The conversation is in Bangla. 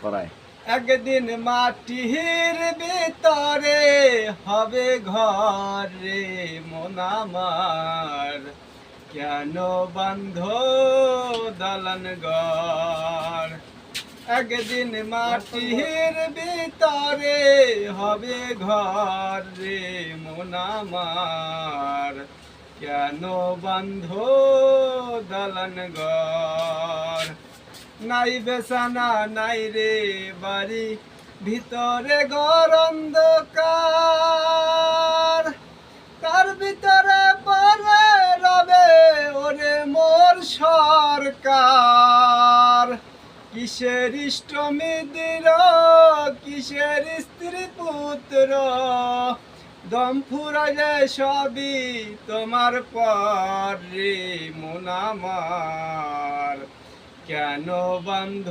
করায়। একদিন মাটির ভিতরে হবে ঘর রে মন আমার, কেন বান্ধ দালান ঘর। একদিন মাটির ভিতরে হবে ঘর রে মন আমার, কেন বান্ধ দালান ঘর। নাই বেসানা নাই রে বাড়ি, ভিতরে ঘর অন্ধকার, তার ভিতরে পরে রবে ওরে মোর সরকার। কিসের ইষ্ট মিদির, কিসের স্ত্রী পুত্র, দম ফুরাইলে সবই তোমার পর রে মন আমার, কেন বন্ধ